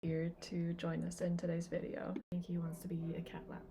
here to join us in today's video. I think he wants to be a cat lap.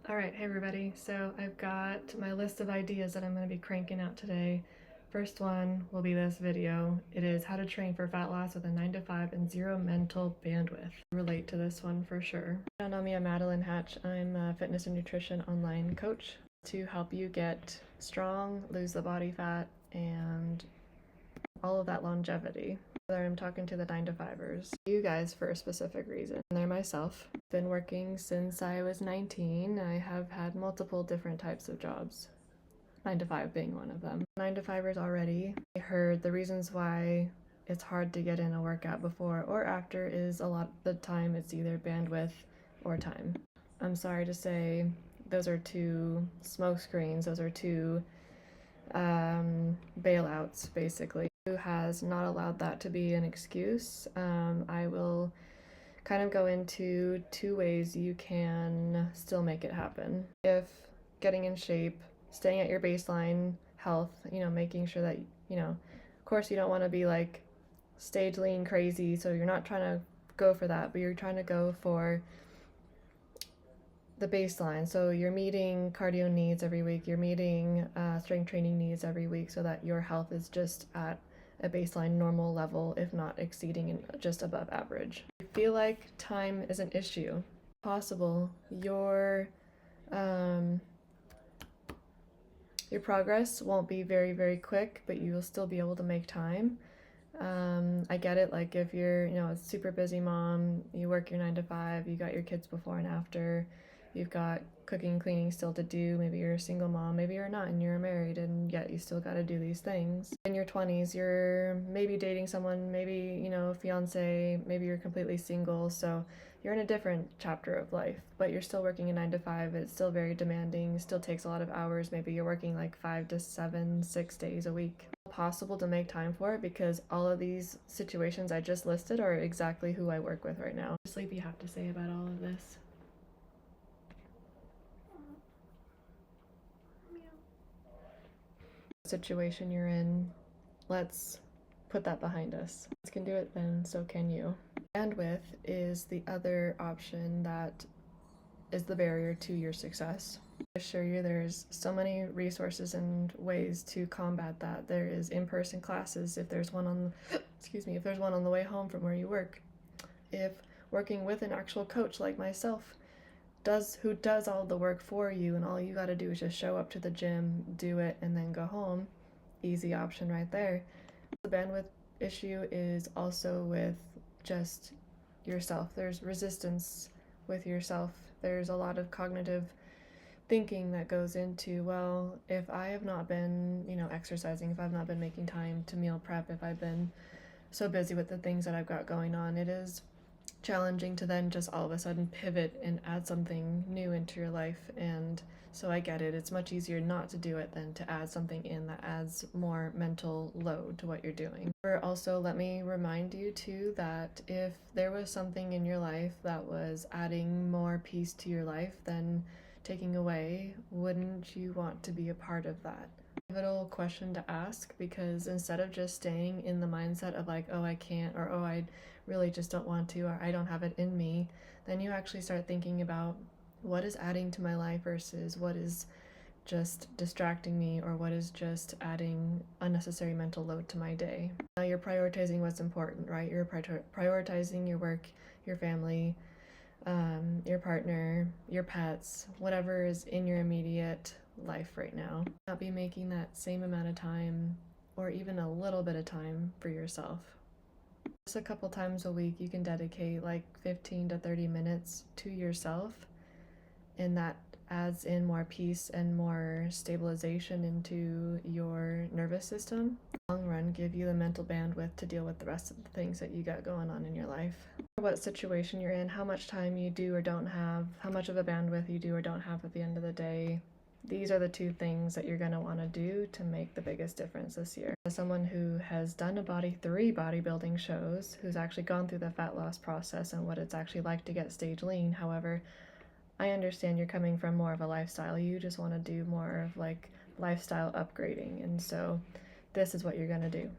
Alright, hey everybody. So I've got my list of ideas that I'm going to be cranking out today. First one will be this video. It is how to train for fat loss with a 9 to 5 and zero mental bandwidth. Relate to this one for sure. If you don't know me, I'm Madeline Hatch. I'm a fitness and nutrition online coach to help you get strong, lose the body fat, and all of that longevity. Whether I'm talking to the 9 to 5ers, you guys for a specific reason. They're myself. Been working since I was 19. I have had multiple different types of jobs. 9 to 5 being one of them. 9 to 5ers already. I heard the reasons why it's hard to get in a workout before or after is a lot of the time it's either bandwidth or time. I'm sorry to say those are two smoke screens. Those are two bailouts basically. Who has not allowed that to be an excuse. I will kind of go into two ways you can still make it happen. If getting in shape, staying at your baseline health, making sure that, of course you don't want to be like stage lean crazy, so you're not trying to go for that, but you're trying to go for the baseline. So you're meeting cardio needs every week, you're meeting strength training needs every week so that your health is just at a baseline normal level, if not exceeding and just above average. I feel like time is an issue. Possible your progress won't be very, very quick, but you will still be able to make time. I get it, like if you're, a super busy mom, you work your 9 to 5, you got your kids before and after, you've got cooking, cleaning still to do, maybe you're a single mom, maybe you're not and you're married and yet you still got to do these things. In your 20s, you're maybe dating someone, maybe, fiance, maybe you're completely single, so you're in a different chapter of life, but you're still working a 9 to 5, it's still very demanding, still takes a lot of hours, maybe you're working like 5 to 7, 6 days a week. Possible to make time for it because all of these situations I just listed are exactly who I work with right now. Sleepy have to say about all of this. Situation you're in, let's put that behind us. If can do it, then so can you. Bandwidth is the other option that is the barrier to your success. I assure you there's so many resources and ways to combat that. There is in-person classes if there's one on if there's one on the way home from where you work. If working with an actual coach like myself who does all the work for you and all you got to do is just show up to the gym, do it, and then go home. Easy option right there. The bandwidth issue is also with just yourself. There's resistance with yourself. There's a lot of cognitive thinking that goes into, well, if I have not been, exercising, if I've not been making time to meal prep, if I've been so busy with the things that I've got going on, it is challenging to then just all of a sudden pivot and add something new into your life. And so I get it. It's much easier not to do it than to add something in that adds more mental load to what you're doing. Or also, let me remind you too that if there was something in your life that was adding more peace to your life than taking away, wouldn't you want to be a part of that? Pivotal question to ask, because instead of just staying in the mindset of like, oh, I can't, or oh, I really just don't want to, or I don't have it in me, then you actually start thinking about what is adding to my life versus what is just distracting me, or what is just adding unnecessary mental load to my day. Now you're prioritizing what's important, right? You're prioritizing your work, your family, your partner, your pets, whatever is in your immediate life right now. Not be making that same amount of time or even a little bit of time for yourself. Just a couple times a week you can dedicate like 15 to 30 minutes to yourself, and that adds in more peace and more stabilization into your nervous system. Long run, give you the mental bandwidth to deal with the rest of the things that you got going on in your life. What situation you're in, how much time you do or don't have, how much of a bandwidth you do or don't have at the end of the day. These are the two things that you're going to want to do to make the biggest difference this year. As someone who has done 3 bodybuilding shows, who's actually gone through the fat loss process and what it's actually like to get stage lean, however, I understand you're coming from more of a lifestyle. You just want to do more of like lifestyle upgrading, and so this is what you're going to do.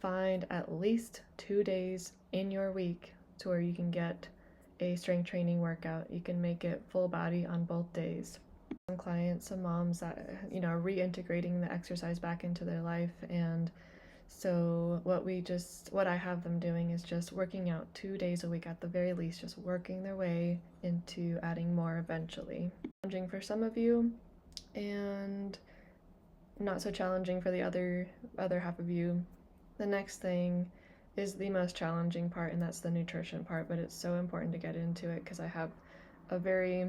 Find at least 2 days in your week to where you can get a strength training workout. You can make it full body on both days. Some clients, some moms that, are reintegrating the exercise back into their life. And so what I have them doing is just working out 2 days a week at the very least, just working their way into adding more eventually. Challenging for some of you and not so challenging for the other half of you. The next thing is the most challenging part, and that's the nutrition part, but it's so important to get into it because I have a very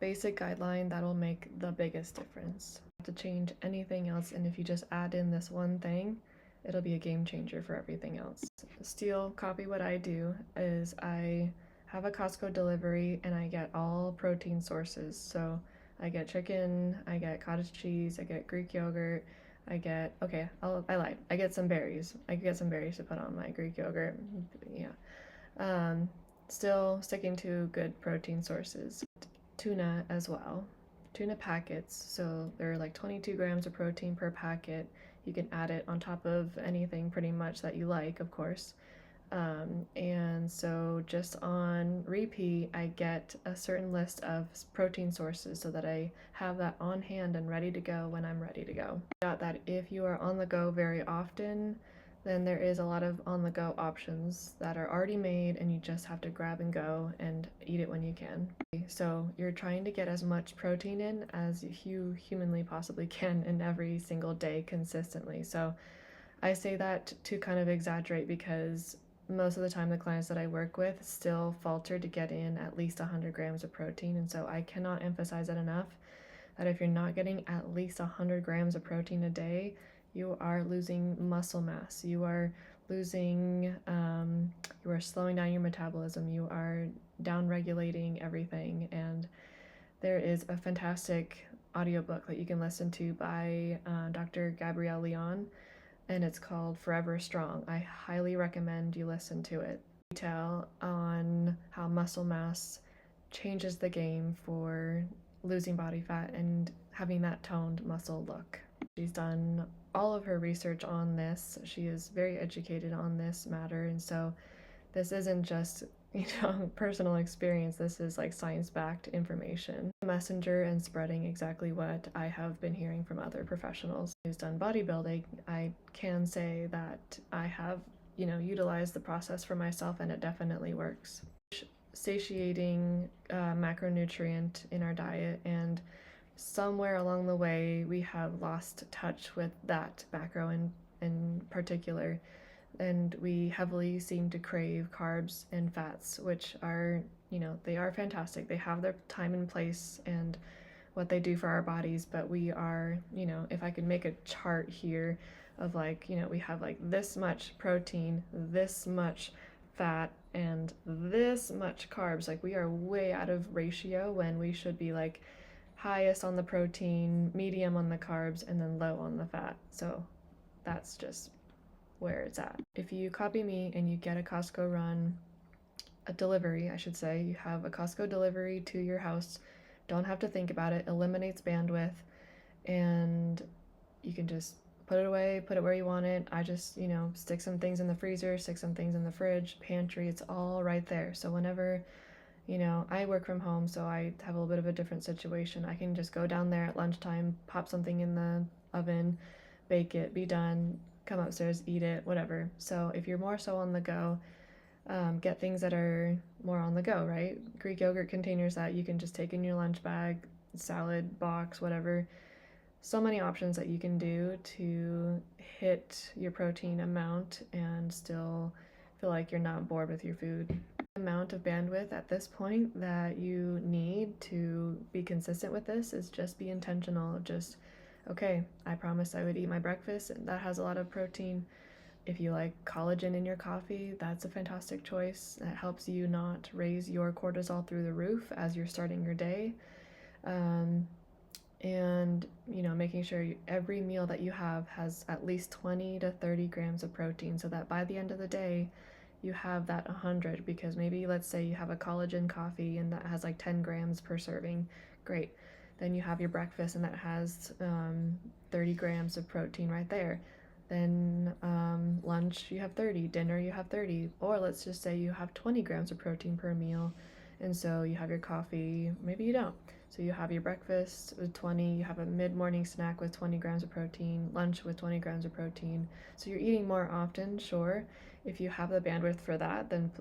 basic guideline that'll make the biggest difference. To change anything else, and if you just add in this one thing, it'll be a game changer for everything else. Steal, copy what I do is I have a Costco delivery and I get all protein sources. So I get chicken, I get cottage cheese, I get Greek yogurt, I lied. I get some berries. I get some berries to put on my Greek yogurt. Yeah. Still sticking to good protein sources. Tuna as well. Tuna packets. So they're like 22 grams of protein per packet. You can add it on top of anything pretty much that you like, of course. And so just on repeat, I get a certain list of protein sources so that I have that on hand and ready to go when I'm ready to go. Got that if you are on the go very often, then there is a lot of on the go options that are already made and you just have to grab and go and eat it when you can. So you're trying to get as much protein in as you humanly possibly can in every single day consistently. So I say that to kind of exaggerate because most of the time the clients that I work with still falter to get in at least 100 grams of protein, and so I cannot emphasize it enough that if you're not getting at least 100 grams of protein a day, you are losing muscle mass, you are losing, you are slowing down your metabolism, you are down regulating everything. And there is a fantastic audiobook that you can listen to by Dr. Gabrielle Leon, and it's called Forever Strong. I highly recommend you listen to it. Detail on how muscle mass changes the game for losing body fat and having that toned muscle look. She's done all of her research on this. She is very educated on this matter, and so this isn't just personal experience. This is like science-backed information. Messenger and spreading exactly what I have been hearing from other professionals who's done bodybuilding. I can say that I have, utilized the process for myself, and it definitely works. Satiating macronutrient in our diet, and somewhere along the way we have lost touch with that macro in particular. And we heavily seem to crave carbs and fats, which are, they are fantastic. They have their time and place and what they do for our bodies, but we are, if I could make a chart here of we have this much protein, this much fat, and this much carbs, we are way out of ratio when we should be highest on the protein, medium on the carbs, and then low on the fat. So that's just where it's at. If you copy me and you get a Costco run, a delivery, I should say, you have a Costco delivery to your house, don't have to think about it, eliminates bandwidth, and you can just put it away, put it where you want it. I just, stick some things in the freezer, stick some things in the fridge, pantry, it's all right there. So whenever, I work from home, so I have a little bit of a different situation. I can just go down there at lunchtime, pop something in the oven, bake it, be done, come upstairs, eat it, whatever. So if you're more so on the go, get things that are more on the go, right? Greek yogurt containers that you can just take in your lunch bag, salad box, whatever. So many options that you can do to hit your protein amount and still feel like you're not bored with your food. The amount of bandwidth at this point that you need to be consistent with this is just be intentional. Just okay, I promised I would eat my breakfast, and that has a lot of protein. If you like collagen in your coffee, that's a fantastic choice. That helps you not raise your cortisol through the roof as you're starting your day. And, making sure every meal that you have has at least 20 to 30 grams of protein so that by the end of the day, you have that 100, because maybe let's say you have a collagen coffee and that has 10 grams per serving. Great. Then you have your breakfast and that has 30 grams of protein right there. then lunch you have 30, dinner you have 30, or let's just say you have 20 grams of protein per meal, and so you have your coffee, maybe you don't. So you have your breakfast with 20, you have a mid-morning snack with 20 grams of protein, lunch with 20 grams of protein. So you're eating more often, sure. If you have the bandwidth for that, then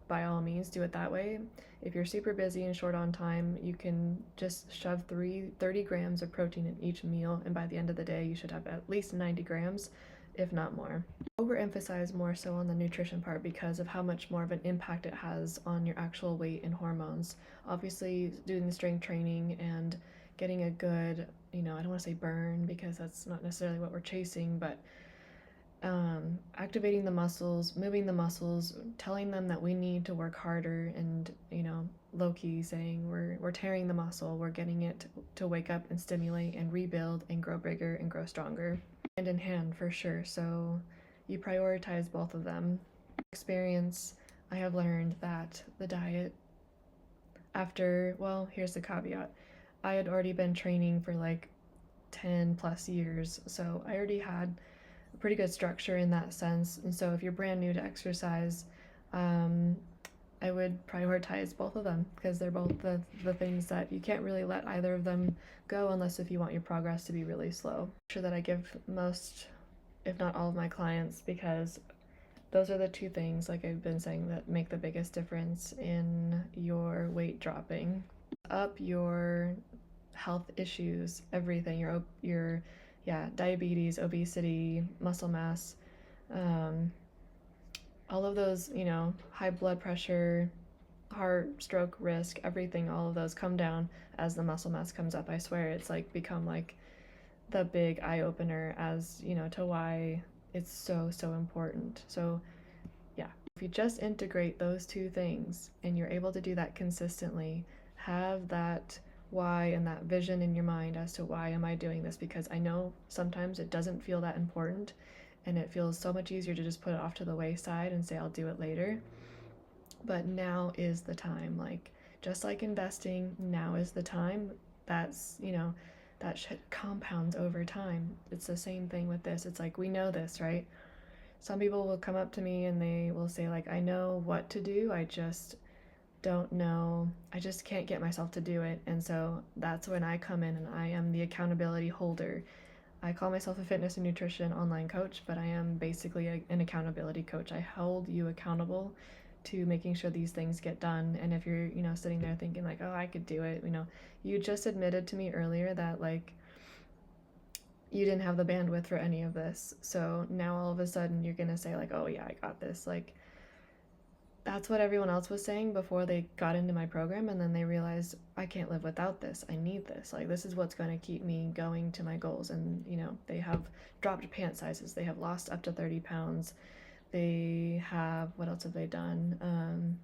by all means do it that way. If you're super busy and short on time, you can just shove 30 grams of protein in each meal, and by the end of the day you should have at least 90 grams, if not more. Overemphasize more so on the nutrition part because of how much more of an impact it has on your actual weight and hormones. Obviously, doing the strength training and getting a good, I don't want to say burn because that's not necessarily what we're chasing, but activating the muscles, moving the muscles, telling them that we need to work harder, and low-key saying we're tearing the muscle, we're getting it to wake up and stimulate and rebuild and grow bigger and grow stronger. Hand in hand for sure. So you prioritize both of them. Experience, I have learned that the diet here's the caveat. I had already been training for like 10 plus years, so I already had a pretty good structure in that sense. And so if you're brand new to exercise, I would prioritize both of them because they're both the things that you can't really let either of them go unless if you want your progress to be really slow. I'm sure that I give most, if not all of my clients, because those are the two things, like I've been saying, that make the biggest difference in your weight dropping. Up your health issues, everything, your diabetes, obesity, muscle mass, all of those, high blood pressure, heart, stroke risk, everything, all of those come down as the muscle mass comes up. I swear it's like become like the big eye opener as, to why it's so, so important. So yeah, if you just integrate those two things and you're able to do that consistently, have that why and that vision in your mind as to why am I doing this, because I know sometimes it doesn't feel that important and it feels so much easier to just put it off to the wayside and say I'll do it later. But now is the time. Like, just like investing, now is the time. That's, that shit compounds over time. It's the same thing with this. It's like, we know this, right? Some people will come up to me and they will say like, I know what to do, I just don't know, I just can't get myself to do it. And so that's when I come in and I am the accountability holder. I call myself a fitness and nutrition online coach, but I am basically an accountability coach. I hold you accountable to making sure these things get done. And if you're, sitting there thinking like, oh, I could do it, you just admitted to me earlier that like you didn't have the bandwidth for any of this. So now all of a sudden you're gonna say like, oh yeah, I got this. Like, that's what everyone else was saying before they got into my program, and then they realized I can't live without this. I need this. Like, this is what's going to keep me going to my goals. And they have dropped pant sizes, they have lost up to 30 pounds, they have, what else have they done?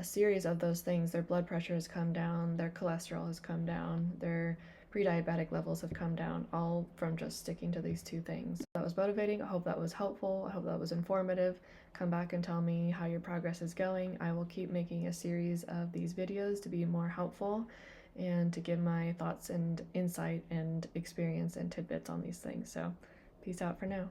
A series of those things. Their blood pressure has come down, their cholesterol has come down, their pre-diabetic levels have come down, all from just sticking to these two things. That was motivating. I hope that was helpful. I hope that was informative. Come back and tell me how your progress is going. I will keep making a series of these videos to be more helpful and to give my thoughts and insight and experience and tidbits on these things. So peace out for now.